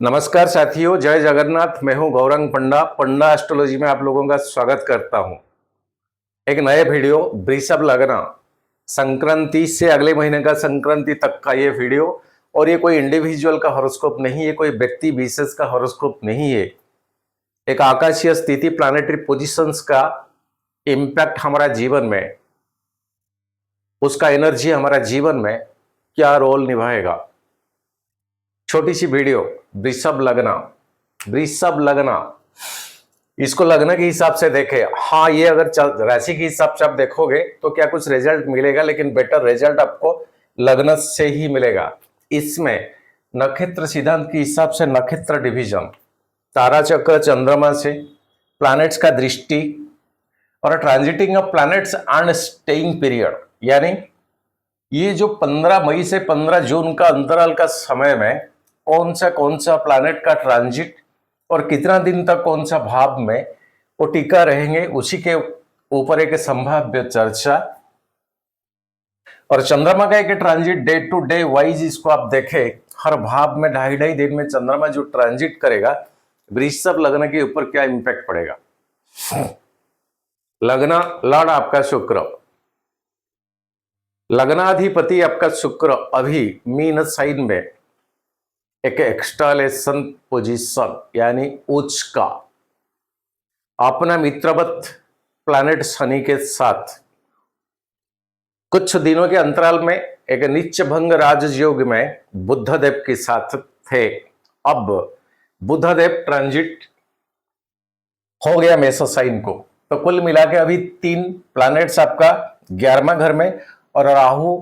नमस्कार साथियों, जय जगन्नाथ। मैं हूं गौरंग पंडा। पंडा एस्ट्रोलॉजी में आप लोगों का स्वागत करता हूं। एक नए वीडियो वृषभ लग्न संक्रांति से अगले महीने का संक्रांति तक का ये वीडियो। और ये कोई इंडिविजुअल का हॉरोस्कोप नहीं है, कोई व्यक्ति विशेष का हॉरोस्कोप नहीं है। एक आकाशीय स्थिति, प्लैनेटरी पोजीशंस का इम्पैक्ट हमारा जीवन में, उसका एनर्जी हमारा जीवन में क्या रोल निभाएगा। छोटी सी वीडियो। वृषभ लग्न, वृषभ लग्न, इसको लग्न के हिसाब से देखें। हाँ, ये अगर राशि के हिसाब से आप देखोगे तो क्या कुछ रिजल्ट मिलेगा, लेकिन बेटर रिजल्ट आपको लग्न से ही मिलेगा। इसमें नक्षत्र सिद्धांत के हिसाब से नक्षत्र डिवीजन, तारा चक्र, चंद्रमा से, प्लैनेट्स का दृष्टि और transiting of planets and staying period, यानी ये जो 15 मई से 15 जून का अंतराल का समय में कौन सा प्लैनेट का ट्रांजिट और कितना दिन तक कौन सा भाव में वो टिका रहेंगे, उसी के ऊपर एक संभाव्य चर्चा। और चंद्रमा का एक transit day to day wise, इसको आप देखें, हर भाव में 2.5 दिन में चंद्रमा जो ट्रांजिट करेगा, वृषभ लग्न के ऊपर क्या इंपैक्ट पड़ेगा। लग्न लॉर्ड आपका शुक्र, लग्नाधिपति आपका शुक्र अभी मीन साइन में एक एक्सटालेशन पोजीशन, यानी उच्च का, अपना मित्रवत प्लैनेट शनि के साथ कुछ दिनों के अंतराल में एक नीच भंग राजयोग में बुधदेव के साथ थे। अब बुधदेव ट्रांजिट हो गया मेष साइन को, तो कुल मिला के अभी 3 प्लैनेट्स आपका 11वां घर में और राहु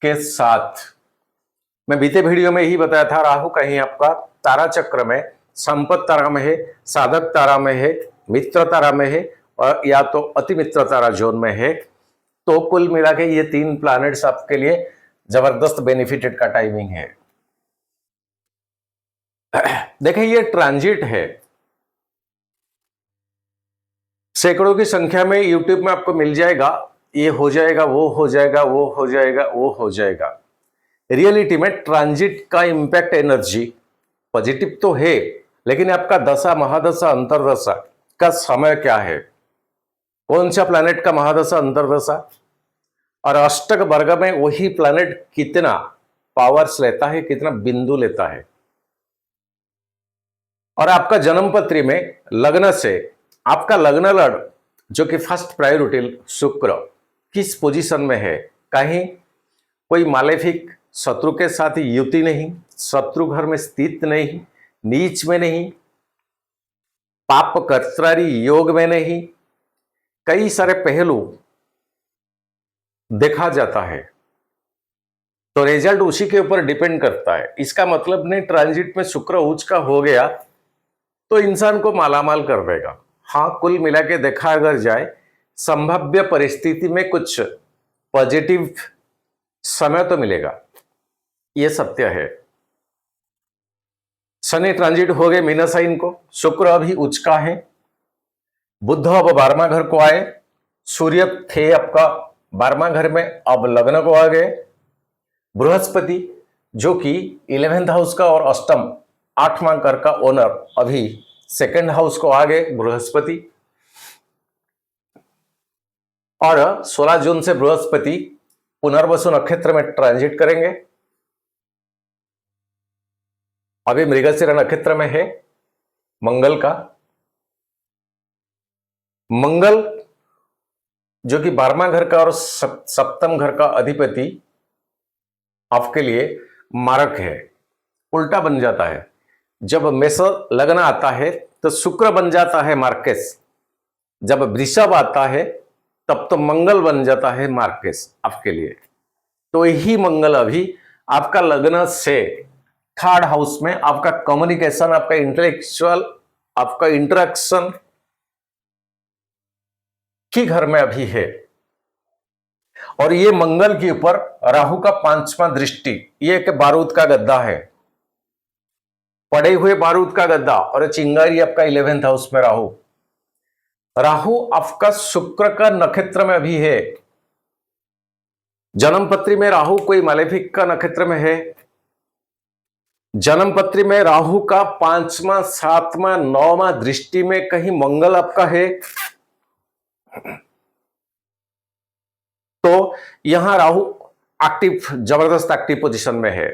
के साथ। मैं बीते वीडियो में ही बताया था, राहु कहीं आपका तारा चक्र में, संपत तारा में है, साधक तारा में है, मित्र तारा में है और या तो अति मित्र तारा जोन में है। तो कुल मिला के ये 3 प्लैनेट्स आपके लिए जबरदस्त बेनिफिटेड का टाइमिंग है। देखिए, ये ट्रांजिट है, सैकड़ों की संख्या में यूट्यूब में आपको मिल जाएगा। ये हो जाएगा, वो हो जाएगा, वो हो जाएगा, वो हो जाएगा। रियलिटी में ट्रांजिट का इंपैक्ट एनर्जी पॉजिटिव तो है, लेकिन आपका दशा, महादशा, अंतरदशा का समय क्या है, कौन सा प्लैनेट का महादशा, अंतरदशा और अष्टक वर्ग में वही प्लैनेट कितना पावर्स लेता है, कितना बिंदु लेता है। और आपका जन्म पत्री में लग्न से आपका लग्न लड़, जो कि फर्स्ट प्रायोरिटी शुक्र, किस पोजीशन में है। कहीं कोई मालेफिक शत्रु के साथ युति नहीं, शत्रु घर में स्थित नहीं, नीच में नहीं, पाप कर्तरी योग में नहीं, कई सारे पहलू देखा जाता है। तो रिजल्ट उसी के ऊपर डिपेंड करता है। इसका मतलब नहीं ट्रांजिट में शुक्र उच्च का हो गया तो इंसान को मालामाल कर देगा। हाँ, कुल मिला के देखा अगर जाए, संभाव्य परिस्थिति में कुछ पॉजिटिव समय तो मिलेगा, ये सत्य है। शनि ट्रांजिट हो गए मीन साइन को, शुक्र अभी उच्च का है, बुध अब 12वां घर को आए, सूर्य थे आपका 12वां घर में, अब लग्न को आ गए। बृहस्पति जो कि 11th हाउस का और अष्टम 8वां घर का ओनर, अभी 2nd हाउस को आ गए बृहस्पति। और 16 जून से बृहस्पति पुनर्वसु नक्षत्र में ट्रांजिट करेंगे। अभी मृगशिरा नक्षत्र में है मंगल का। मंगल जो कि 12वां घर का और 7th घर का अधिपति आपके लिए मारक है, उल्टा बन जाता है। जब मेष लग्न आता है तो शुक्र बन जाता है मार्केस, जब वृषभ आता है तब तो मंगल बन जाता है मार्केस आपके लिए। तो यही मंगल अभी आपका लग्न से 3rd हाउस में, आपका कम्युनिकेशन, आपका इंटेलेक्चुअल, आपका इंटरेक्शन की घर में अभी है। और ये मंगल के ऊपर राहु का 5वां दृष्टि, ये एक बारूद का गद्दा है, पड़े हुए बारूद का गद्दा, और चिंगारी आपका 11th हाउस में राहु। राहु आपका शुक्र का नक्षत्र में अभी है। जन्म पत्री में राहु कोई मालेफिक का नक्षत्र में है जन्मपत्री में राहु का 5वां 7वां 9वां दृष्टि में कहीं मंगल आपका है, तो यहां राहु एक्टिव, जबरदस्त एक्टिव पोजीशन में है।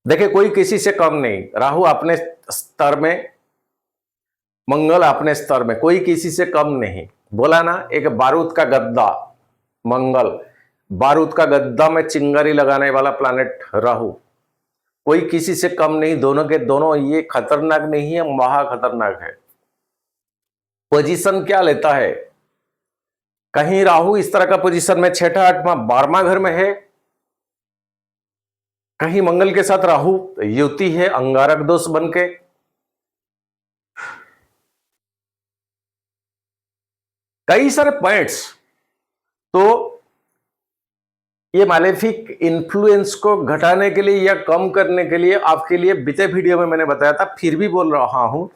देखिए, कोई किसी से कम नहीं, राहु अपने स्तर में, मंगल अपने स्तर में, कोई किसी से कम नहीं। बोला ना, एक बारूद का गद्दा मंगल, बारूद का गद्दा में चिंगारी लगाने वाला प्लैनेट राहु, कोई किसी से कम नहीं। दोनों के दोनों ये खतरनाक नहीं है, महा खतरनाक है। पोजीशन क्या लेता है, कहीं राहु इस तरह का पोजीशन में 6ठा 8वां 12वां घर में है, कहीं मंगल के साथ राहु युति है अंगारक दोष बनके, कई सारे पॉइंट्स। तो ये मैलेफिक इन्फ्लुएंस को घटाने के लिए या कम करने के लिए आपके लिए बीते वीडियो में मैंने बताया था, फिर भी बोल रहा हूं,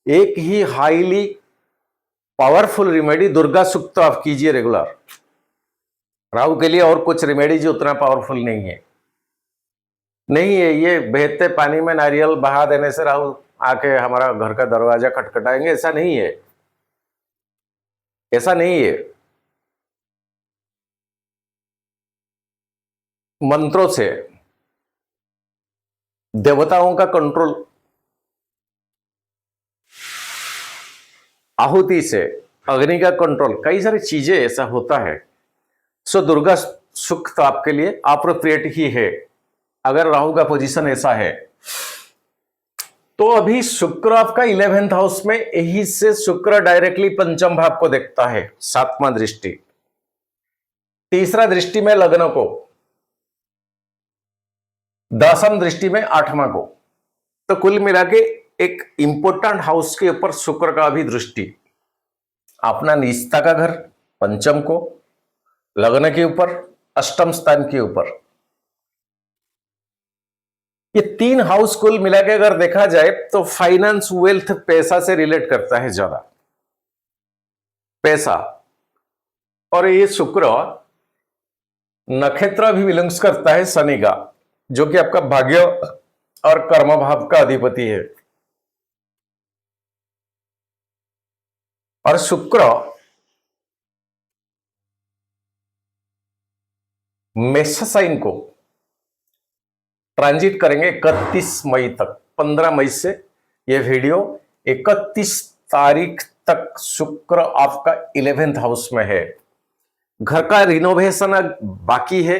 एक ही हाईली पावरफुल रिमेडी दुर्गा सूक्त आप कीजिए रेगुलर राहु के लिए। और कुछ रिमेडीज उतना पावरफुल नहीं है। ये बहते पानी में नारियल बहा देने से राहु आके हमारा घर का दरवाजा खटखटाएंगे, ऐसा नहीं है, ऐसा नहीं है। मंत्रों से, देवताओं का कंट्रोल, आहुति से, अग्नि का कंट्रोल, कई सारी चीजें ऐसा होता है। सो दुर्गा सूक्त आपके लिए अप्रोप्रिएट ही है अगर राहु का पोजीशन ऐसा है। तो अभी शुक्र आपका 11th हाउस में, यही से शुक्र डायरेक्टली पंचम भाव को देखता है, 7वां दृष्टि, तीसरा दृष्टि में लग्न को, 10वीं दृष्टि में 8वां को। तो कुल मिला के एक इंपोर्टेंट हाउस के ऊपर शुक्र का भी दृष्टि, अपना निजता का घर पंचम को, लग्न के ऊपर, अष्टम स्थान के ऊपर, ये 3 हाउस कुल मिला के अगर देखा जाए तो फाइनेंस, वेल्थ, पैसा से रिलेट करता है ज्यादा, पैसा। और ये शुक्र नक्षत्र भी बिलोंग्स करता है शनि का, जो कि आपका भाग्य और कर्म भाव का अधिपति है। और शुक्र मेष साइन को ट्रांजिट करेंगे 31 मई तक। 15 मई से ये वीडियो 31 तारीख तक शुक्र आपका 11th हाउस में है। घर का रिनोवेशन बाकी है,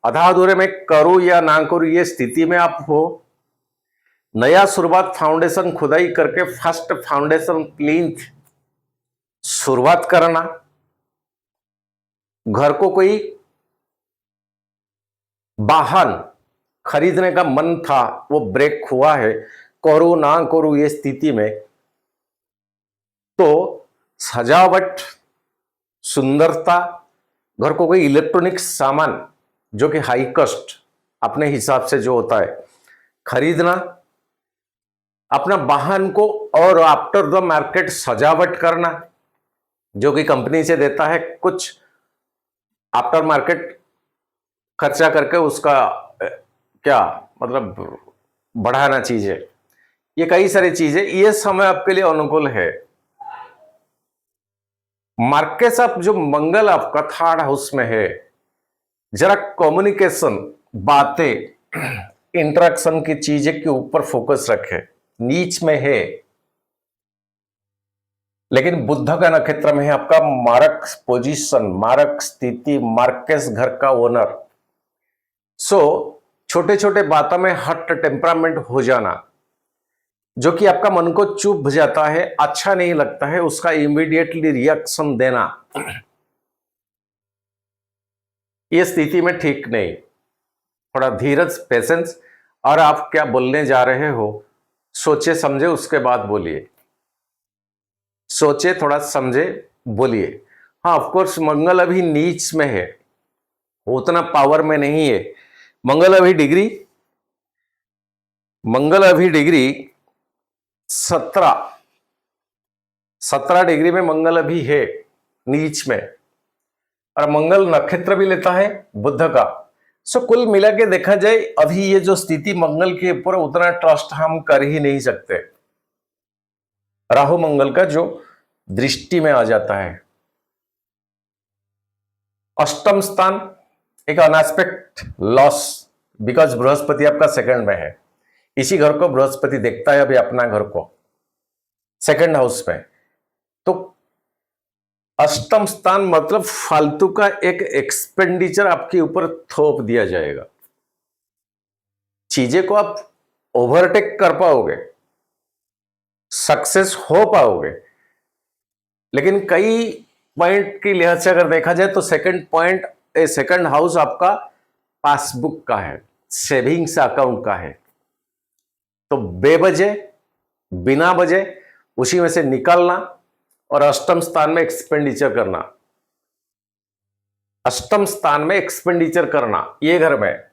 आधा अधूरे में करूं या ना करूं ये स्थिति में आप हो। नया शुरुआत, फाउंडेशन खुदाई करके फर्स्ट फाउंडेशन प्लिंथ शुरुआत करना। घर को कोई वाहन खरीदने का मन था, वो ब्रेक हुआ है, करो ना करो ये स्थिति में, तो सजावट, सुंदरता, घर को कोई इलेक्ट्रॉनिक सामान जो कि हाई कॉस्ट अपने हिसाब से जो होता है खरीदना, अपना वाहन को और आफ्टर द मार्केट सजावट करना, जो कि कंपनी से देता है, कुछ आफ्टर मार्केट खर्चा करके उसका क्या मतलब बढ़ाना चीजें, ये कई सारी चीजें, ये समय आपके लिए अनुकूल है। मार्केट आप जो मंगल आपका 3rd हाउस में है, जरा कम्युनिकेशन, बातें, इंटरेक्शन की चीजें के ऊपर फोकस रखे। नीच में है लेकिन बुध का नक्षत्र में है आपका मारक पोजीशन, मारक स्थिति, मार्केस घर का ओनर। सो छोटे छोटे बातों में हट टेम्परामेंट हो जाना, जो कि आपका मन को चुभ जाता है, अच्छा नहीं लगता है, उसका इमीडिएटली रिएक्शन देना, ये स्थिति में ठीक नहीं। थोड़ा धीरज, पेशेंस, और आप क्या बोलने जा रहे हो सोचे समझे उसके बाद बोलिए, सोचे थोड़ा समझे बोलिए। हाँ, ऑफकोर्स मंगल अभी नीच में है, उतना पावर में नहीं है। मंगल अभी डिग्री 17 डिग्री में मंगल अभी है नीच में, और मंगल नक्षत्र भी लेता है बुध का। सो कुल मिला के देखा जाए अभी ये जो स्थिति मंगल के ऊपर उतना ट्रस्ट हम कर ही नहीं सकते। राहु मंगल का जो दृष्टि में आ जाता है, अष्टम स्थान एक अनएक्सपेक्ट लॉस, बिकॉज बृहस्पति आपका सेकंड में है। इसी घर को बृहस्पति देखता है अभी अपना घर को सेकंड हाउस में, तो अष्टम स्थान मतलब फालतू का एक एक्सपेंडिचर आपके ऊपर थोप दिया जाएगा। चीजें को आप ओवरटेक कर पाओगे, सक्सेस हो पाओगे, लेकिन कई पॉइंट की लिहाज से अगर देखा जाए तो सेकंड हाउस आपका पासबुक का है, सेविंग्स अकाउंट का है। तो बेवजह बिना वजह उसी में से निकालना और अष्टम स्थान में एक्सपेंडिचर करना, अष्टम स्थान में एक्सपेंडिचर करना, ये घर में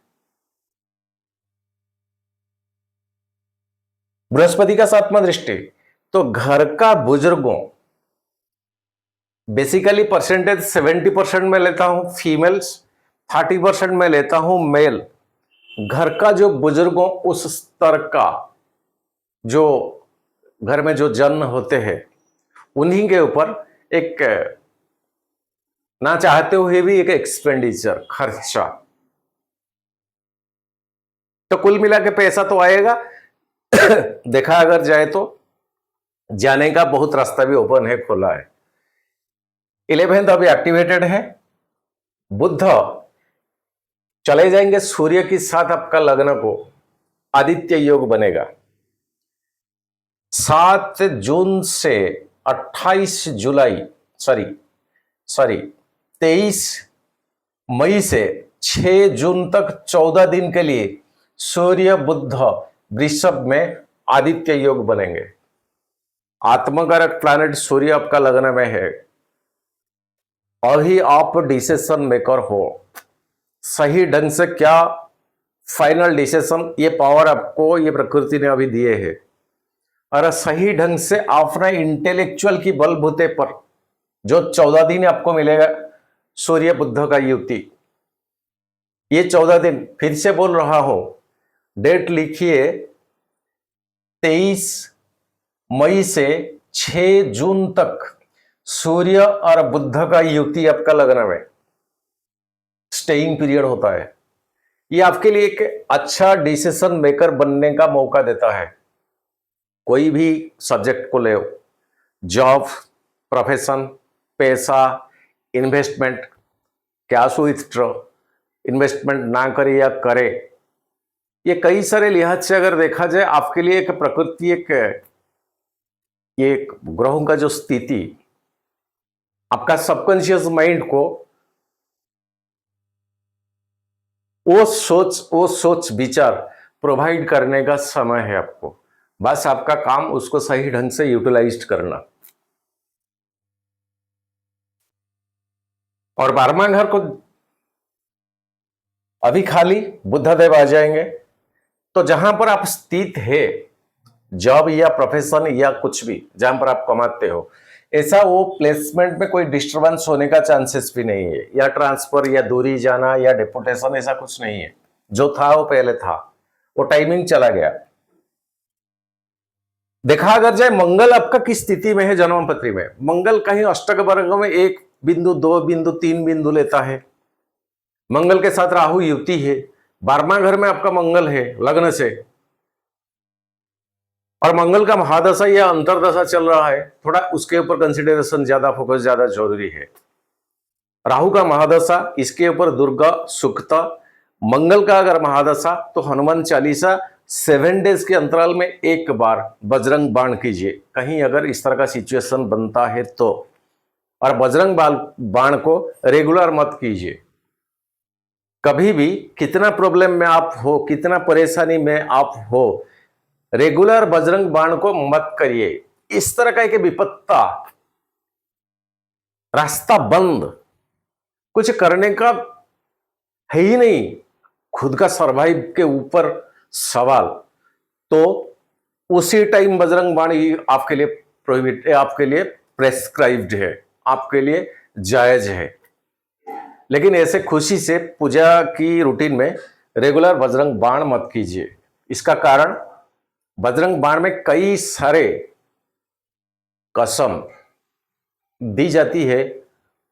बृहस्पति का 7वां दृष्टि, तो घर का बुजुर्गों, बेसिकली परसेंटेज 70% में लेता हूं फीमेल्स, 30% में लेता हूं मेल। घर का जो बुजुर्गों उस स्तर का जो घर में जो जन्म होते हैं उन्हीं के ऊपर एक ना चाहते हुए भी एक एक्सपेंडिचर, खर्चा। तो कुल मिला के पैसा तो आएगा देखा अगर जाए तो जाने का बहुत रास्ता भी ओपन है, खुला है। 11th अभी एक्टिवेटेड है, बुध चले जाएंगे सूर्य के साथ आपका लग्न को, आदित्य योग बनेगा। 7 जून से 28 जुलाई, सॉरी 23 मई से 6 जून तक 14 दिन के लिए सूर्य बुध वृषभ में आदित्य योग बनेंगे। आत्मकारक प्लैनेट सूर्य आपका लग्न में है, अभी आप डिसीजन मेकर हो। सही ढंग से क्या फाइनल डिसीजन, ये पावर आपको ये प्रकृति ने अभी दिए है, और सही ढंग से अपना इंटेलेक्चुअल की बलबूते पर जो 14 दिन आपको मिलेगा सूर्य बुध का युति, ये 14 दिन फिर से बोल रहा हूं, डेट लिखिए 23 मई से 6 जून तक सूर्य और बुध का युति आपका लग्न में स्टेइंग पीरियड होता है। ये आपके लिए एक अच्छा डिसीजन मेकर बनने का मौका देता है। कोई भी सब्जेक्ट को ले, जॉब, प्रोफेशन, पैसा, इन्वेस्टमेंट, कैश विथड्रॉ, इन्वेस्टमेंट ना करे या करे, ये कई सारे लिहाज से अगर देखा जाए आपके लिए एक प्रकृति, ये ग्रहों का जो स्थिति आपका सबकॉन्शियस माइंड को वो सोच विचार प्रोवाइड करने का समय है आपको। बस आपका काम उसको सही ढंग से यूटिलाइज करना। और 12वां घर को अभी खाली बुधदेव आ जाएंगे, तो जहां पर आप स्थित है, जॉब या प्रोफेशन या कुछ भी जहां पर आप कमाते हो, ऐसा वो प्लेसमेंट में कोई डिस्टरबेंस होने का चांसेस भी नहीं है, या ट्रांसफर या दूरी जाना या डेपुटेशन, ऐसा कुछ नहीं है। जो था वो पहले था, वो टाइमिंग चला गया। देखा अगर जाए मंगल आपका किस स्थिति में है जन्म पत्री में, मंगल कहीं अष्टक वर्ग में 1 बिंदु, 2 बिंदु, 3 बिंदु लेता है। मंगल के साथ राहु युति है, 12वां घर में आपका मंगल है लग्न से, और मंगल का महादशा या अंतरदशा चल रहा है, थोड़ा उसके ऊपर कंसिडरेशन, ज्यादा फोकस ज्यादा जरूरी है। राहु का महादशा, इसके ऊपर दुर्गा सुक्ता। मंगल का अगर महादशा तो हनुमान चालीसा 7 डेज के अंतराल में एक बार बजरंग बाण कीजिए, कहीं अगर इस तरह का सिचुएशन बनता है तो। और बजरंग बाण को रेगुलर मत कीजिए कभी भी। कितना प्रॉब्लम में आप हो, कितना परेशानी में आप हो, रेगुलर बजरंग बाण को मत करिए। इस तरह का एक विपत्ता, रास्ता बंद, कुछ करने का है ही नहीं, खुद का सरवाइव के ऊपर सवाल, तो उसी टाइम बजरंग बाण आपके लिए प्रोहिबिट, आपके लिए प्रेस्क्राइब्ड है, आपके लिए जायज है। लेकिन ऐसे खुशी से पूजा की रूटीन में रेगुलर बजरंग बाण मत कीजिए। इसका कारण, बजरंग बाण में कई सारे कसम दी जाती है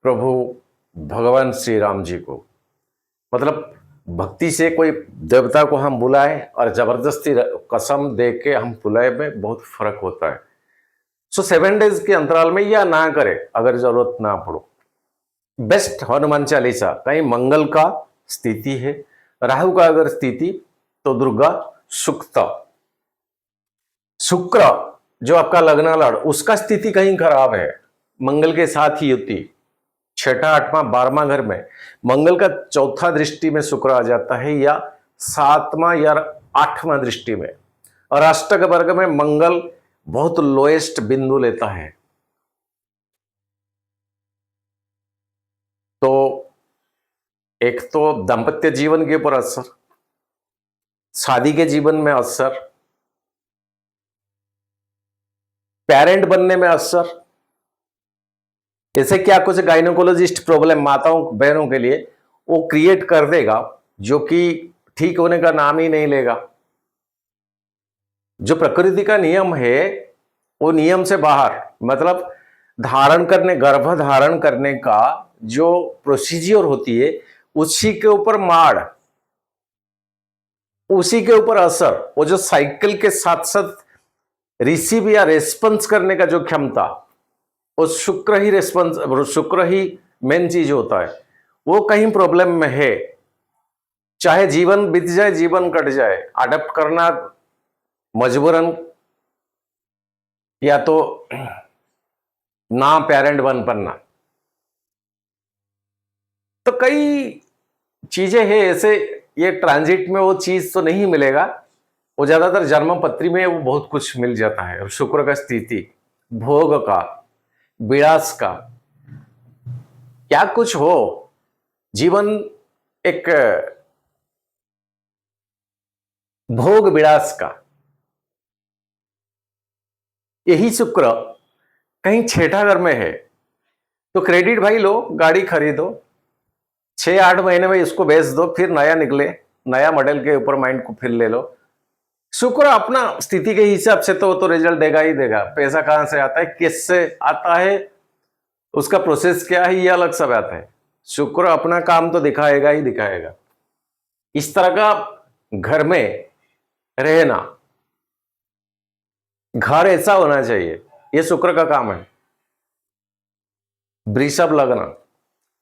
प्रभु भगवान श्री राम जी को। मतलब भक्ति से कोई देवता को हम बुलाए और जबरदस्ती कसम दे के हम बुलाए में बहुत फर्क होता है। सो 7 डेज के अंतराल में या ना करे अगर जरूरत ना पड़ो। बेस्ट हनुमान चालीसा, कहीं मंगल का स्थिति है, राहु का अगर स्थिति तो दुर्गा सुक्त। शुक्र जो आपका लग्न लड़ उसका स्थिति कहीं खराब है, मंगल के साथ ही युति, 6ठा 8वां 12वां घर में मंगल का चौथा दृष्टि में शुक्र आ जाता है, या 7वां या 8वां दृष्टि में, और अष्टक वर्ग में मंगल बहुत लोएस्ट बिंदु लेता है। तो एक तो दाम्पत्य जीवन के ऊपर असर, शादी के जीवन में असर, पेरेंट बनने में असर, ऐसे क्या कुछ गायनोकोलॉजिस्ट प्रॉब्लम माताओं बहनों के लिए वो क्रिएट कर देगा जो कि ठीक होने का नाम ही नहीं लेगा। जो प्रकृति का नियम है वो नियम से बाहर, मतलब धारण करने, गर्भ धारण करने का जो प्रोसीजर होती है उसी के ऊपर माड़, उसी के ऊपर असर, वो जो साइकिल के साथ साथ रिसीव या रेस्पॉन्स करने का जो क्षमता, वो शुक्र ही रेस्पॉन्स, शुक्र ही मेन चीज होता है। वो कहीं प्रॉब्लम में है, चाहे जीवन बीत जाए जीवन कट जाए, अडप्ट करना मजबूरन, या तो ना पेरेंट बन पाना। तो कई चीजें हैं ऐसे, ये ट्रांजिट में वो चीज तो नहीं मिलेगा, वो ज्यादातर जन्म पत्री में वो बहुत कुछ मिल जाता है। और शुक्र का स्थिति, भोग का, विलास का, क्या कुछ हो, जीवन एक भोग विलास का, यही शुक्र कहीं 6ठा घर में है तो क्रेडिट भाई लो, गाड़ी खरीदो, 6-8 महीने में इसको बेच दो, फिर नया निकले, नया मॉडल के ऊपर माइंड को फिर ले लो। शुक्र अपना स्थिति के हिसाब से तो रिजल्ट देगा ही देगा। पैसा कहां से आता है, किससे आता है, उसका प्रोसेस क्या है, ये अलग सब आता है। शुक्र अपना काम तो दिखाएगा ही दिखाएगा। इस तरह का घर में रहना, घर ऐसा होना चाहिए, ये शुक्र का काम है। वृषभ लग्न,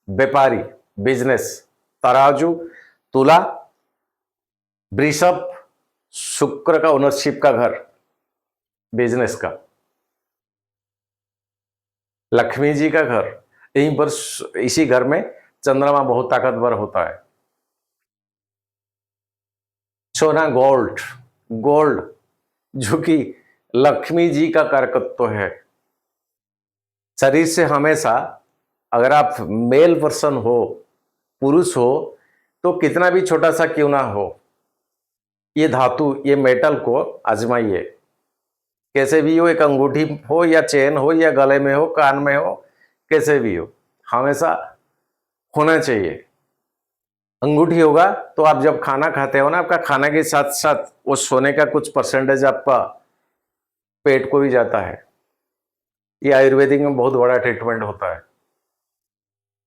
व्यापारी, बिजनेस, तराजू, तुला, वृषभ शुक्र का ओनरशिप का घर, बिजनेस का, लक्ष्मी जी का घर, यहीं पर इसी घर में चंद्रमा बहुत ताकतवर होता है। सोना, गोल्ड, गोल्ड जो कि लक्ष्मी जी का कारकत्व है। शरीर से हमेशा, अगर आप मेल पर्सन हो, पुरुष हो, तो कितना भी छोटा सा क्यों ना हो, ये धातु, ये मेटल को आजमाइए। कैसे भी हो, एक अंगूठी हो या चेन हो या गले में हो, कान में हो, कैसे भी हो, हमेशा होना चाहिए। अंगूठी होगा तो आप जब खाना खाते हो ना, आपका खाना के साथ साथ वो सोने का कुछ परसेंटेज आपका पेट को भी जाता है। ये आयुर्वेदिक में बहुत बड़ा ट्रीटमेंट होता है।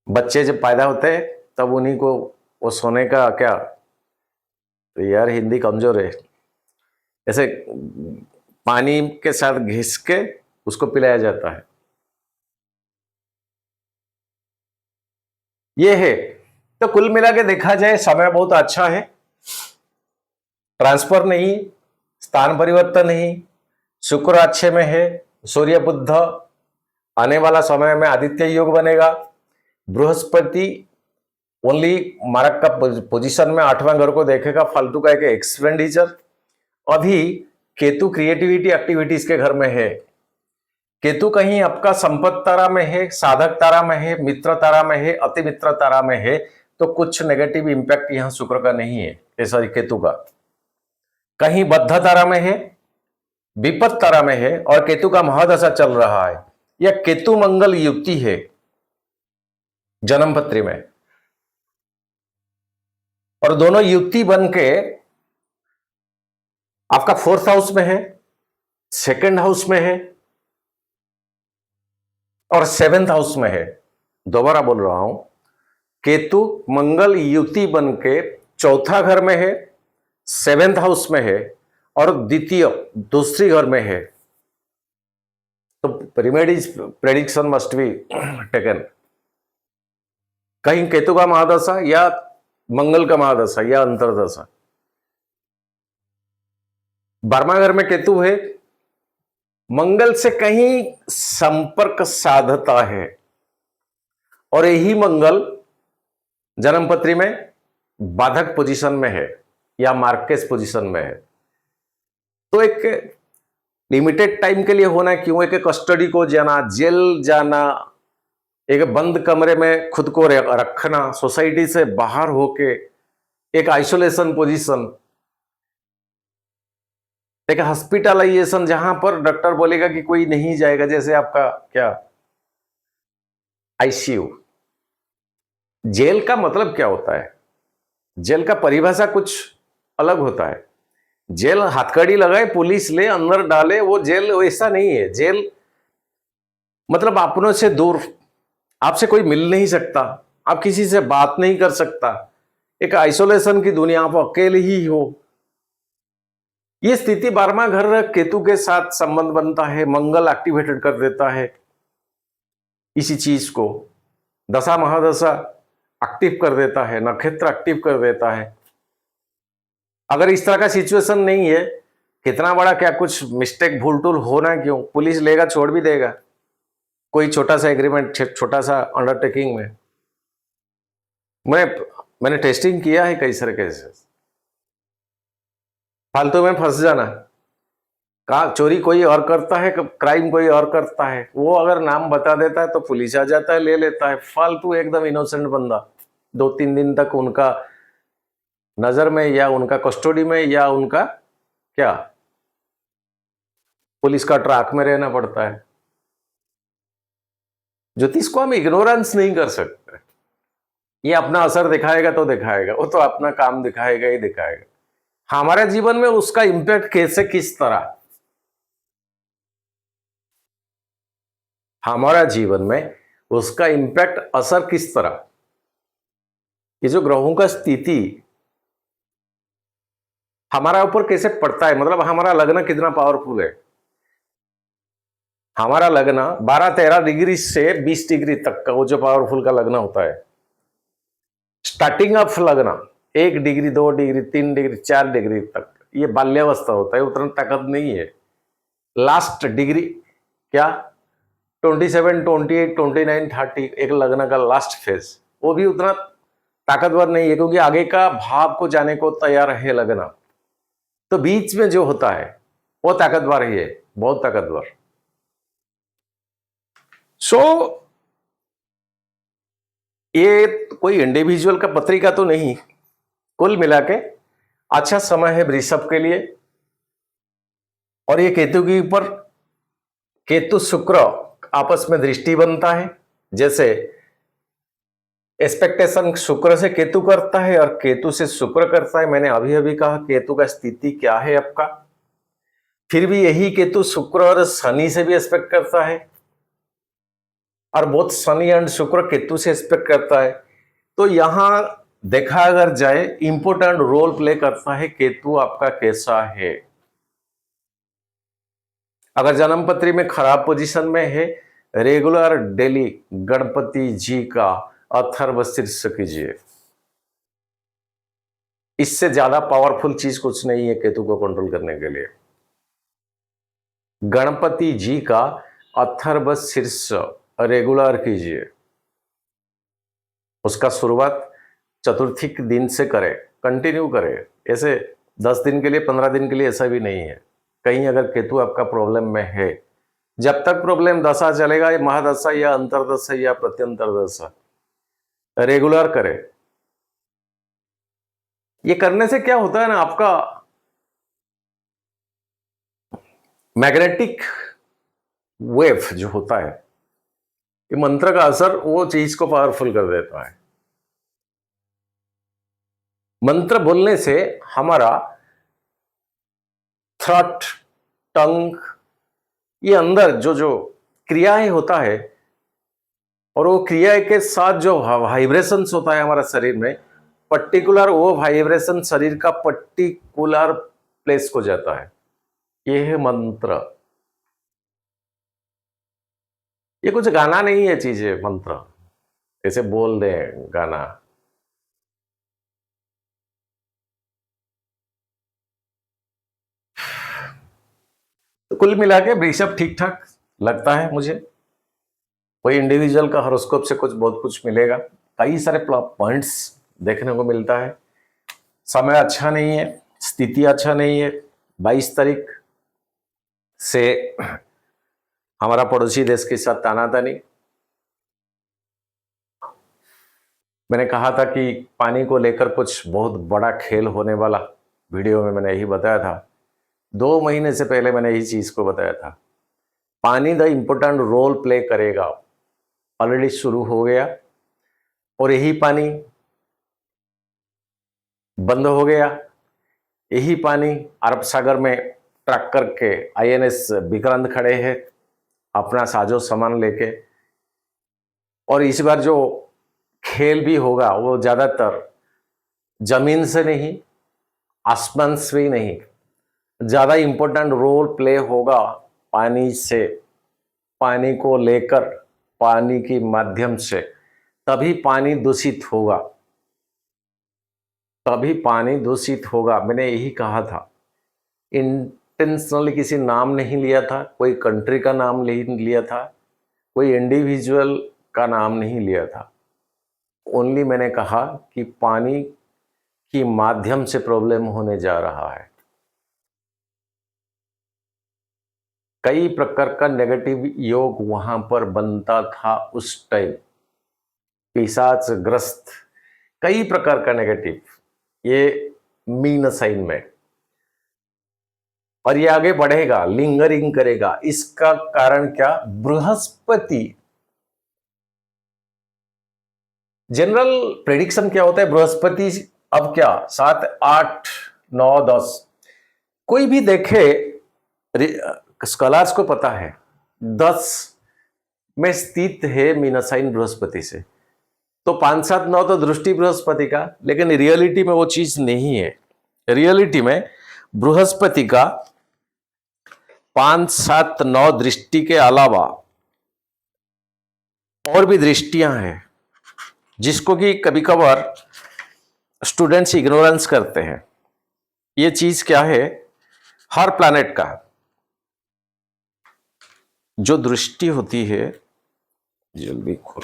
बच्चे जब पैदा होते हैं तब उन्हीं को वो सोने का क्या, तो यार हिंदी कमजोर है, ऐसे पानी के साथ घिस के उसको पिलाया जाता है। ये है। तो कुल मिला के देखा जाए समय बहुत अच्छा है, ट्रांसफर नहीं, स्थान परिवर्तन नहीं, शुक्र अच्छे में है, सूर्य बुध, आने वाला समय में आदित्य योग बनेगा, बृहस्पति ओनली मारक का पोजीशन में 8वां घर को देखेगा, फालतू का एक एक्सपेंडिचर। अभी केतु क्रिएटिविटी एक्टिविटीज के घर में है, केतु कहीं आपका संपत्ति तारा में है, साधक तारा में है, मित्र तारा में है, अति मित्र तारा में है, तो कुछ नेगेटिव इंपैक्ट यहां शुक्र का नहीं है, सॉरी केतु का। कहीं बद्ध तारा में है, विपत्त तारा में है और केतु का महादशा चल रहा है, यह केतु मंगल युति है जन्म पत्री में। और दोनों युति बन के आपका 4th हाउस में है, 2nd हाउस में है और 7th हाउस में है। दोबारा बोल रहा हूं, केतु मंगल युति बन के 4था घर में है, 7th हाउस में है और द्वितीय दूसरी घर में है। तो remedies prediction must be taken. कहीं केतु का महादशा या मंगल का महादशा या अंतरदशा। 12वां घर में केतु है, मंगल से कहीं संपर्क साधता है और यही मंगल जन्मपत्री में बाधक पोजीशन में है या मार्केस पोजीशन में है। तो एक लिमिटेड टाइम के लिए होना क्यों, एक कस्टडी को जाना, जेल जाना, एक बंद कमरे में खुद को रखना, सोसाइटी से बाहर होके एक आइसोलेशन पोजीशन, एक हॉस्पिटलाइजेशन जहां पर डॉक्टर बोलेगा कि कोई नहीं जाएगा, जैसे आपका क्या आईसीयू। जेल का मतलब क्या होता है? जेल का परिभाषा कुछ अलग होता है। जेल हथकड़ी लगाए, पुलिस ले, अंदर डाले, वो जेल वैसा नहीं है। जेल मतलब अपनों से दूर, आपसे कोई मिल नहीं सकता, आप किसी से बात नहीं कर सकता, एक आइसोलेशन की दुनिया, आप अकेले ही हो। ये स्थिति 12वां घर केतु के साथ संबंध बनता है, मंगल एक्टिवेटेड कर देता है इसी चीज को। दशा महादशा एक्टिव कर देता है, नक्षत्र एक्टिव कर देता है। अगर इस तरह का सिचुएशन नहीं है, कितना बड़ा क्या कुछ मिस्टेक भूल टूल होना क्यों, पुलिस लेगा छोड़ भी देगा। कोई छोटा सा एग्रीमेंट, छोटा सा अंडरटेकिंग में मैंने टेस्टिंग किया है कई सारे केसेस। फालतू में फंस जाना, कहा चोरी कोई और करता है, क्राइम कोई और करता है, वो अगर नाम बता देता है तो पुलिस आ जाता है, ले लेता है। फालतू एकदम इनोसेंट बंदा 2-3 दिन तक उनका नजर में या उनका कस्टडी में या उनका क्या पुलिस का ट्रैक में रहना पड़ता है। ज्योतिष को हम इग्नोरेंस नहीं कर सकते। ये अपना असर दिखाएगा तो दिखाएगा, वो तो अपना काम दिखाएगा ही दिखाएगा। हमारे जीवन में उसका इंपैक्ट कैसे, किस तरह, हमारा जीवन में उसका इंपैक्ट, असर किस तरह, ये जो ग्रहों का स्थिति हमारा ऊपर कैसे पड़ता है, मतलब हमारा लग्न कितना पावरफुल है। हमारा लग्न 12-13 डिग्री से 20 डिग्री तक का वो जो पावरफुल का लग्न होता है, स्टार्टिंग ऑफ लग्न 1 डिग्री 2 डिग्री 3 डिग्री 4 डिग्री तक, ये बाल्यावस्था होता है, उतना ताकत नहीं है। लास्ट डिग्री क्या 27, 28, 29, 30 एक लग्न का लास्ट फेज, वो भी उतना ताकतवर नहीं है क्योंकि आगे का भाव को जाने को तैयार है लग्न। तो बीच में जो होता है वो ताकतवर ही है, बहुत ताकतवर। सो ये कोई इंडिविजुअल का पत्रिका तो नहीं, कुल मिला के अच्छा समय है वृषभ के लिए। और ये केतु के ऊपर केतु शुक्र आपस में दृष्टि बनता है, जैसे एक्सपेक्टेशन शुक्र से केतु करता है और केतु से शुक्र करता है। मैंने अभी अभी कहा केतु का स्थिति क्या है आपका, फिर भी यही केतु शुक्र और शनि से भी एक्सपेक्ट करता है और बोथ शनि एंड शुक्र केतु से एक्सपेक्ट करता है। तो यहां देखा अगर जाए इंपोर्टेंट रोल प्ले करता है केतु आपका कैसा है। अगर जन्मपत्री में खराब पोजीशन में है, रेगुलर डेली गणपति जी का अथर्व शीर्ष कीजिए। इससे ज्यादा पावरफुल चीज कुछ नहीं है केतु को कंट्रोल करने के लिए। गणपति जी का अथर्व शीर्ष रेगुलर कीजिए। उसका शुरुआत चतुर्थी के दिन से करें, कंटिन्यू करें। ऐसे 10 दिन के लिए 15 दिन के लिए ऐसा भी नहीं है। कहीं अगर केतु आपका प्रॉब्लम में है, जब तक प्रॉब्लम दशा चलेगा, ये महादशा या अंतरदशा या प्रत्यंतरदशा, रेगुलर करें। ये करने से क्या होता है ना, आपका मैग्नेटिक वेव जो होता है, ये मंत्र का असर वो चीज को पावरफुल कर देता है। मंत्र बोलने से हमारा थ्रॉट, टंग, ये अंदर जो जो क्रियाएं होता है, और वो क्रिया के साथ जो वाइब्रेशंस होता है हमारा शरीर में, पर्टिकुलर वो वाइब्रेशन शरीर का पर्टिकुलर प्लेस को जाता है। ये है मंत्र। ये कुछ गाना नहीं है चीजें, मंत्र ऐसे बोल दें गाना। तो कुल मिला के वृषभ ठीक ठाक लगता है मुझे। कोई इंडिविजुअल का हॉरोस्कोप से कुछ बहुत कुछ मिलेगा, कई सारे पॉइंट्स देखने को मिलता है। समय अच्छा नहीं है, स्थिति अच्छा नहीं है। 22 तारीख से हमारा पड़ोसी देश के साथ तानातानी। मैंने कहा था कि पानी को लेकर कुछ बहुत बड़ा खेल होने वाला, वीडियो में मैंने यही बताया था। 2 महीने से पहले मैंने यही चीज को बताया था। पानी द इम्पोर्टेंट रोल प्ले करेगा, ऑलरेडी शुरू हो गया। और यही पानी बंद हो गया। यही पानी अरब सागर में ट्रक करके INS विक्रांत खड़े हैं अपना साजो सामान लेके। और इस बार जो खेल भी होगा वो ज्यादातर जमीन से नहीं, आसमान से भी नहीं, ज्यादा इंपॉर्टेंट रोल प्ले होगा पानी से, पानी को लेकर, पानी के माध्यम से। तभी पानी दूषित होगा, तभी पानी दूषित होगा। मैंने यही कहा था। इंटेंशनली किसी नाम नहीं लिया था, कोई कंट्री का नाम नहीं लिया था, कोई इंडिविजुअल का नाम नहीं लिया था। ओनली मैंने कहा कि पानी की माध्यम से प्रॉब्लम होने जा रहा है। कई प्रकार का नेगेटिव योग वहां पर बनता था उस टाइम, पिशाच ग्रस्त, कई प्रकार का नेगेटिव, ये मीन साइन में। और ये आगे बढ़ेगा, लिंगरिंग करेगा। इसका कारण क्या? बृहस्पति। जनरल प्रेडिक्शन क्या होता है? बृहस्पति अब क्या 7, 8, 9, 10 कोई भी देखे, स्कॉलर्स को पता है 10 में स्थित है मीन साइन बृहस्पति से, तो 5, 7, 9 तो दृष्टि बृहस्पति का। लेकिन रियलिटी में वो चीज नहीं है। रियलिटी में बृहस्पति का 5, 7, 9 दृष्टि के अलावा और भी दृष्टियां हैं, जिसको कि कभी कभार स्टूडेंट्स इग्नोरेंस करते हैं। ये चीज क्या है? हर प्लैनेट का जो दृष्टि होती है, जल्दी खोल,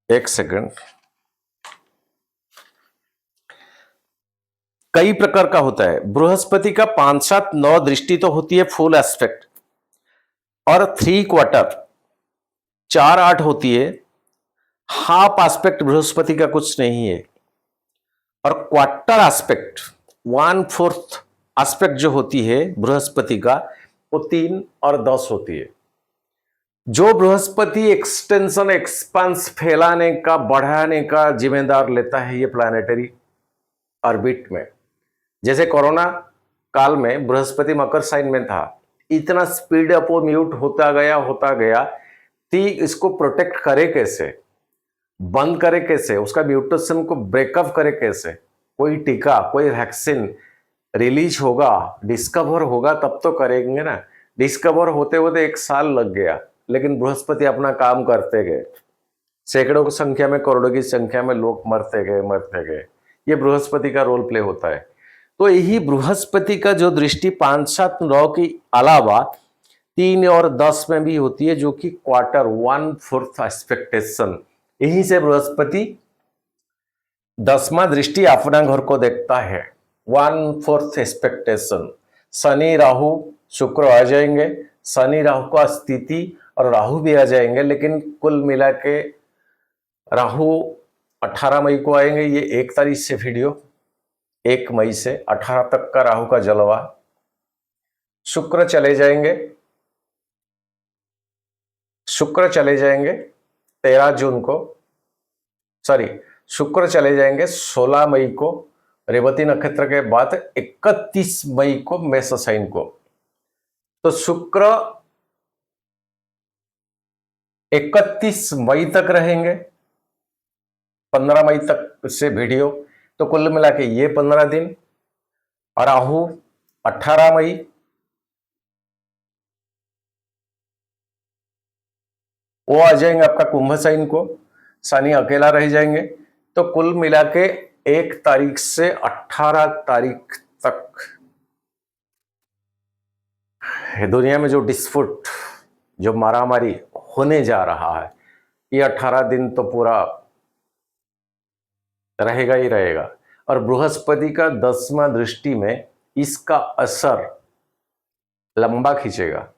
एक सेकंड, कई प्रकार का होता है। बृहस्पति का 5, 7, 9 दृष्टि तो होती है फुल एस्पेक्ट, और 3/4, 4, 8 होती है हाफ एस्पेक्ट। बृहस्पति का कुछ नहीं है। और क्वार्टर एस्पेक्ट, 1/4 एस्पेक्ट जो होती है बृहस्पति का, वो 3 और 10 होती है। जो बृहस्पति एक्सटेंशन, एक्सपांस, फैलाने का, बढ़ाने का जिम्मेदार लेता है ये प्लैनेटरी ऑर्बिट में। जैसे कोरोना काल में बृहस्पति मकर साइन में था, इतना स्पीड अप वो म्यूट होता गया कि इसको प्रोटेक्ट करे कैसे, बंद करे कैसे, उसका म्यूटेशन को ब्रेकअप करे कैसे। कोई टीका, कोई वैक्सीन रिलीज होगा, डिस्कवर होगा, तब तो करेंगे ना। डिस्कवर होते होते 1 साल लग गया, लेकिन बृहस्पति अपना काम करते गए। सैकड़ों की संख्या में, करोड़ों की संख्या में लोग मरते गए। ये बृहस्पति का रोल प्ले होता है। तो यही बृहस्पति का जो दृष्टि 5, 7, 9 के अलावा 3 और 10 में भी होती है, जो कि क्वार्टर, 1/4 एक्सपेक्टेशन। यहीं से बृहस्पति 10वां दृष्टि अपना घर को देखता है, 1/4 एक्सपेक्टेशन। शनि, राहु, शुक्र आ जाएंगे, शनि राहु का स्थिति और राहु भी आ जाएंगे। लेकिन कुल मिला के राहु 18 मई को आएंगे। ये 1 तारीख से वीडियो, 1 मई से 18 तक का राहु का जलवा। शुक्र चले जाएंगे 13 जून को सॉरी, शुक्र चले जाएंगे 16 मई को रेवती नक्षत्र के बाद 31 मई को मेष साइन को। तो शुक्र 31 मई तक रहेंगे, 15 मई तक से वीडियो, तो कुल मिला के ये 15 दिन। और राहु 18 मई, वो आ जाएंगे आपका कुंभ साइन को, शनि अकेला रह जाएंगे। तो कुल मिला के 1 तारीख से 18 तारीख तक दुनिया में जो डिस्प्यूट, जो मारामारी होने जा रहा है, ये 18 दिन तो पूरा रहेगा ही रहेगा। और बृहस्पति का 10वां दृष्टि में इसका असर लंबा खींचेगा,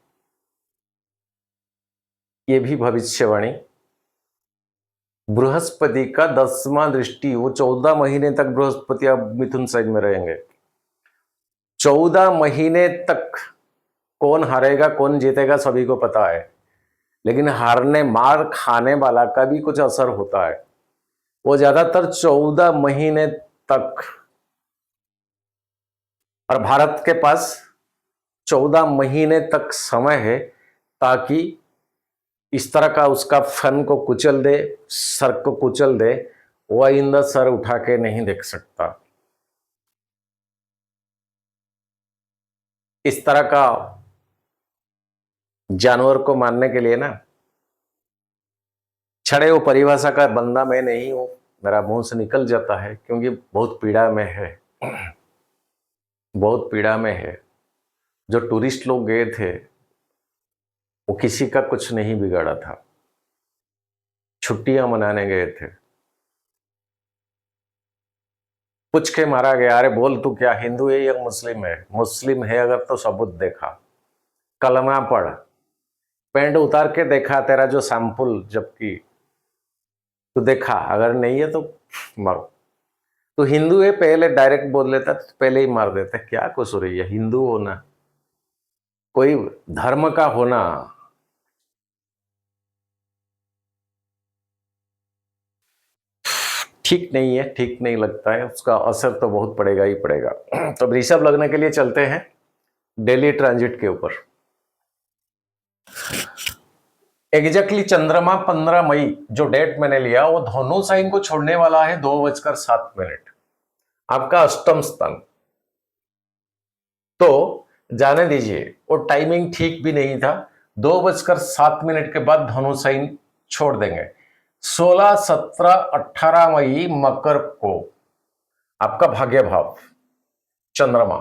ये भी भविष्यवाणी। बृहस्पति का 10वां दृष्टि, वो 14 महीने तक बृहस्पति अब मिथुन साइन में रहेंगे। 14 महीने तक कौन हारेगा कौन जीतेगा सभी को पता है, लेकिन हारने मार खाने वाला का भी कुछ असर होता है। वो ज्यादातर 14 महीने तक, और भारत के पास 14 महीने तक समय है ताकि इस तरह का उसका फन को कुचल दे, सर को कुचल दे, वो आइंदा सर उठा के नहीं देख सकता। इस तरह का जानवर को मारने के लिए ना, छड़े वो परिभाषा का बंदा मैं नहीं हूं, मेरा मुंह से निकल जाता है क्योंकि बहुत पीड़ा में है, बहुत पीड़ा में है। जो टूरिस्ट लोग गए थे वो किसी का कुछ नहीं बिगाड़ा था, छुट्टियां मनाने गए थे, पूछ के मारा गया, अरे बोल तू क्या हिंदू है या मुस्लिम है? मुस्लिम है अगर तो सबूत देखा, कलमा पढ़, पैंट उतार के देखा तेरा जो सैंपल, जबकि तू देखा, अगर नहीं है तो मारो। तो हिंदू है पहले डायरेक्ट बोल लेता, तो पहले ही मार देता। क्या कसूर है हिंदू होना, कोई धर्म का होना? ठीक नहीं है, ठीक नहीं लगता है, उसका असर तो बहुत पड़ेगा ही पड़ेगा। तो वृषभ लग्न के लिए चलते हैं डेली ट्रांजिट के ऊपर। एग्जैक्टली चंद्रमा 15 मई जो डेट मैंने लिया वो धनु साइन को छोड़ने वाला है 2:07, आपका अष्टम स्थान। तो जाने दीजिए, वो टाइमिंग ठीक भी नहीं था। 2:07 के बाद धनु साइन छोड़ देंगे। 16, 17, 18 मई मकर को आपका भाग्य भाव चंद्रमा,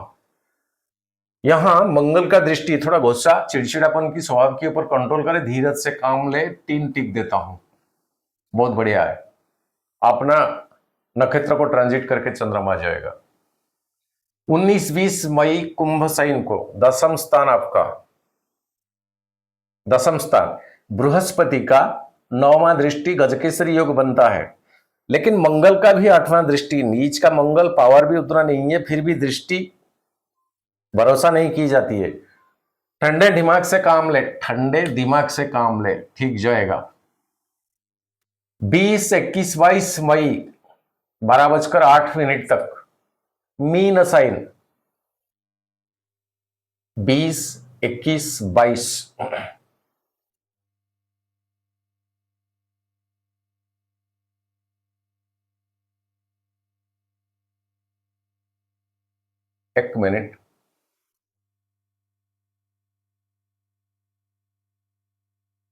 यहां मंगल का दृष्टि, थोड़ा गुस्सा चिड़चिड़ापन की स्वभाव के ऊपर कंट्रोल करे, धीरज से काम ले, 3 टिक देता हूं, बहुत बढ़िया है। अपना नक्षत्र को ट्रांजिट करके चंद्रमा आ जाएगा। 19-20 मई कुंभ साइन को, दसम स्थान आपका, दसम स्थान बृहस्पति का 9वां दृष्टि गजकेसरी योग बनता है, लेकिन मंगल का भी 8वां दृष्टि, नीच का मंगल पावर भी उतना नहीं है, फिर भी दृष्टि भरोसा नहीं की जाती है। ठंडे दिमाग से काम ले, ठंडे दिमाग से काम ले, ठीक जाएगा। 20, 21, 22 मई 12:08 तक मीन साइन, 20, 21, 22 एक मिनट,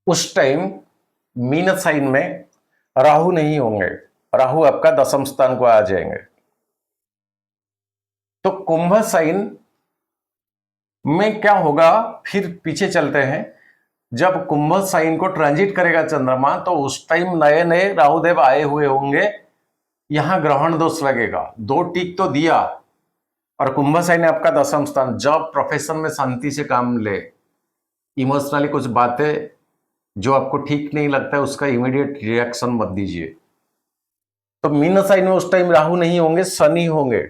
उस टाइम मीन साइन में राहु नहीं होंगे, राहु आपका दसम स्थान को आ जाएंगे। तो कुंभ साइन में क्या होगा, फिर पीछे चलते हैं। जब कुंभ साइन को ट्रांजिट करेगा चंद्रमा, तो उस टाइम नए नए राहुदेव आए हुए होंगे, यहां ग्रहण दोष लगेगा। 2 टिक तो दिया, और कुंभ साइन आपका दसम स्थान, जॉब प्रोफेशन में शांति से काम ले, इमोशनली कुछ बातें जो आपको ठीक नहीं लगता है उसका इमीडिएट रिएक्शन मत दीजिए। तो मीन साइन में उस टाइम राहु नहीं होंगे, शनि होंगे।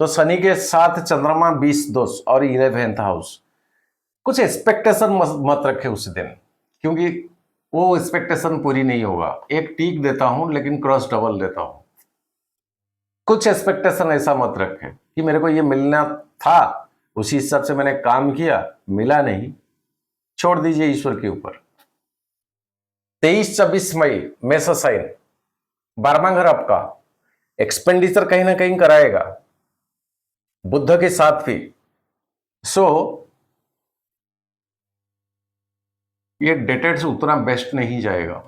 तो शनि के साथ चंद्रमा 20 दोष और 11th हाउस। कुछ एक्सपेक्टेशन मत रखे उस दिन, क्योंकि वो एक्सपेक्टेशन पूरी नहीं होगा। एक टिक देता हूं लेकिन क्रॉस डबल देता हूं। कुछ एक्सपेक्टेशन ऐसा मत रखें कि मेरे को ये मिलना था, उसी हिसाब से मैंने काम किया, मिला नहीं, छोड़ दीजिए ईश्वर के ऊपर। 23-24 मई मेष साइन, 12वां घर आपका एक्सपेंडिचर कहीं ना कहीं कराएगा, बुध के साथ भी। सो ये डेटेड से उतना बेस्ट नहीं जाएगा।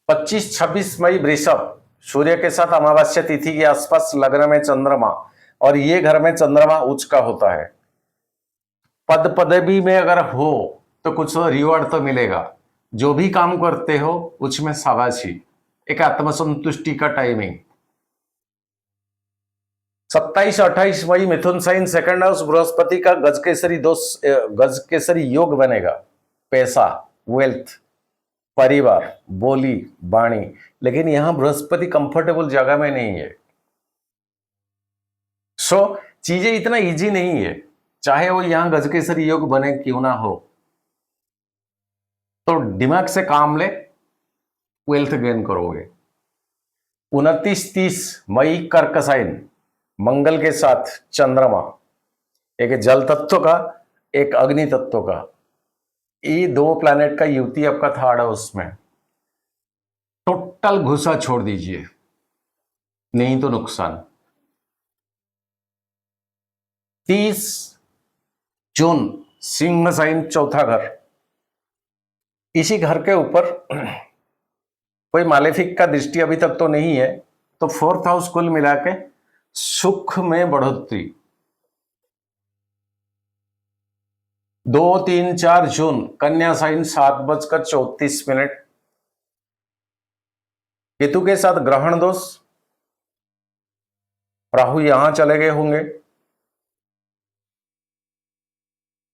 25-26 मई वृषभ, सूर्य के साथ अमावस्या तिथि के आसपास लग्न में चंद्रमा, और ये घर में चंद्रमा उच्च का होता है। पद पदवी में अगर हो तो कुछ रिवॉर्ड तो मिलेगा। जो भी काम करते हो उसमें शाबाशी, एक आत्मसंतुष्टि का टाइमिंग। 27-28 मई मिथुन साइन, सेकंड हाउस, बृहस्पति का गजकेसरी दोष, गजकेसरी योग बनेगा। पैसा, वेल्थ, परिवार, बोली, वाणी, लेकिन यहां बृहस्पति कंफर्टेबल जगह में नहीं है। सो चीजें इतना इजी नहीं है, चाहे वो यहां गजकेसरी योग बने क्यों ना हो। तो दिमाग से काम ले, वेल्थ गेन करोगे। 29-30 मई कर्क साइन, मंगल के साथ चंद्रमा, एक जल तत्व का, एक अग्नि तत्व का, ये दो प्लैनेट का युति आपका थर्ड हाउस में। टोटल घुसा छोड़ दीजिए, नहीं तो नुकसान। 30 जून सिंह साइन, चौथा घर, इसी घर के ऊपर कोई मालेफिक का दृष्टि अभी तक तो नहीं है, तो फोर्थ हाउस कुल मिला के सुख में बढ़ोतरी। 2, 3, 4 जून कन्या साइन, 7:34। केतु के साथ ग्रहण दोष, राहु यहां चले गए होंगे।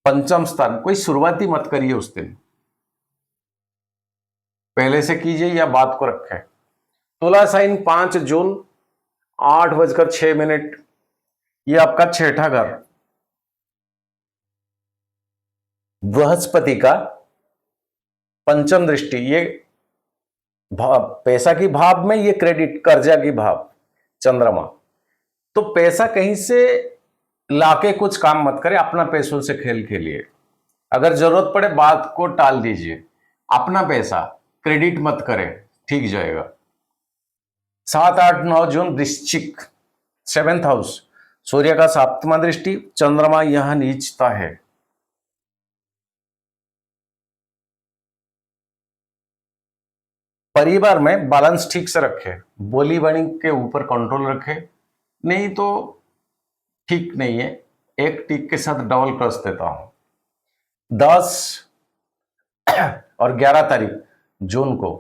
पंचम स्थान, कोई शुरुआती मत करिए उस दिन, पहले से कीजिए या बात को रखें। तुला साइन 5 जून 8:06, ये आपका छठा घर, बृहस्पति का पंचम दृष्टि, ये पैसा की भाव में, ये क्रेडिट कर्जा की भाव चंद्रमा। तो पैसा कहीं से लाके कुछ काम मत करें, अपना पैसों से खेल खेलिए। अगर जरूरत पड़े बात को टाल दीजिए, अपना पैसा क्रेडिट मत करें, ठीक जाएगा। 7, 8, 9 जून वृश्चिक, 7th हाउस, सूर्य का 7वां दृष्टि, चंद्रमा यहां नीचता है। परिवार में बैलेंस ठीक से रखे, बोली वाणी के ऊपर कंट्रोल रखे, नहीं तो ठीक नहीं है। एक टिक के साथ डबल क्रॉस देता हूं। 10 और 11 तारीख जून को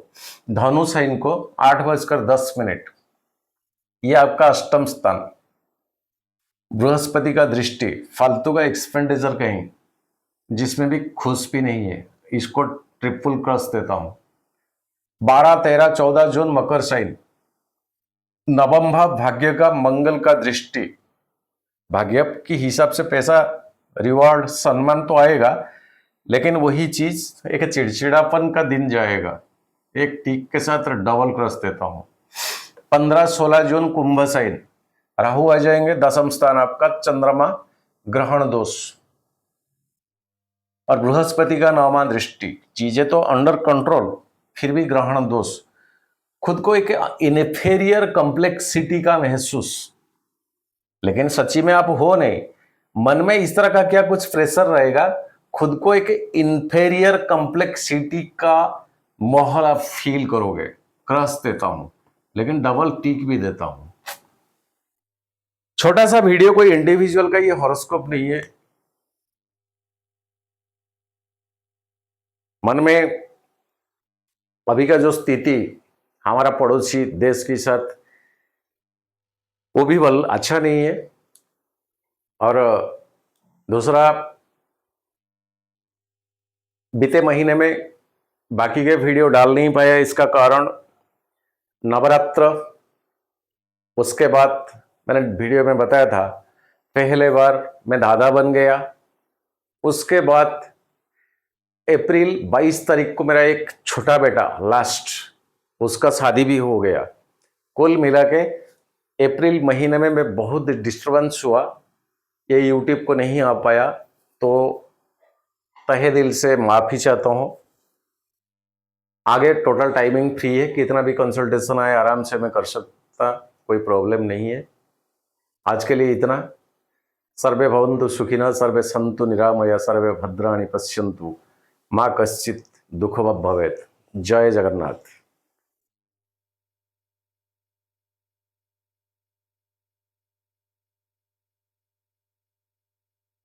धनु साइन को 8:10, यह आपका अष्टम स्थान, बृहस्पति का दृष्टि, फालतू का एक्सपेंडिचर कहीं जिसमें भी खुश भी नहीं है, इसको ट्रिपल क्रॉस देता हूं। 12, 13, 14 जून मकर साइन, नवम भाव भाग्य का, मंगल का दृष्टि, भाग्य के हिसाब से पैसा, रिवॉर्ड, सम्मान तो आएगा, लेकिन वही चीज एक चिड़चिड़ापन का दिन जाएगा। एक टिक के साथ डबल क्रॉस देता हूं। 15, 16 जून कुंभ साइन, राहु आ जाएंगे, 10th स्थान आपका, चंद्रमा ग्रहण दोष और बृहस्पति का 9वां दृष्टि, चीजें तो अंडर कंट्रोल, फिर भी ग्रहण दोष, खुद को एक इन्फीरियर कॉम्प्लेक्सिटी का महसूस, लेकिन सच्ची में आप हो नहीं, मन में इस तरह का क्या कुछ प्रेशर रहेगा, खुद को एक इन्फीरियर कॉम्प्लेक्सिटी का माहौल आप फील करोगे। क्रॉस देता हूं, लेकिन डबल टिक भी देता हूं। छोटा सा वीडियो, कोई इंडिविजुअल का ये हॉरोस्कोप नहीं है। मन में अभी का जो स्थिति हमारा पड़ोसी देश के साथ, वो भी बल अच्छा नहीं है, और दूसरा बीते महीने में बाकी के वीडियो डाल नहीं पाया, इसका कारण नवरात्र, उसके बाद मैंने वीडियो में बताया था पहले बार मैं दादा बन गया, उसके बाद अप्रैल 22 तारीख को मेरा एक छोटा बेटा लास्ट, उसका शादी भी हो गया। कुल मिला के अप्रैल महीने में मैं बहुत डिस्टर्बेंस हुआ, ये यूट्यूब को नहीं आ पाया, तो तहे दिल से माफ़ी चाहता हूँ। आगे टोटल टाइमिंग फ्री है, कितना भी कंसल्टेशन आए आराम से मैं कर सकता, कोई प्रॉब्लम नहीं है। आज के लिए इतना। सर्वे भवन्तु सुखिनः, सर्वे सन्तु निरामया, सर्वे भद्राणि पश्यन्तु, माँ कश्चित् दुःखभाग् भवेत्। जय जगन्नाथ।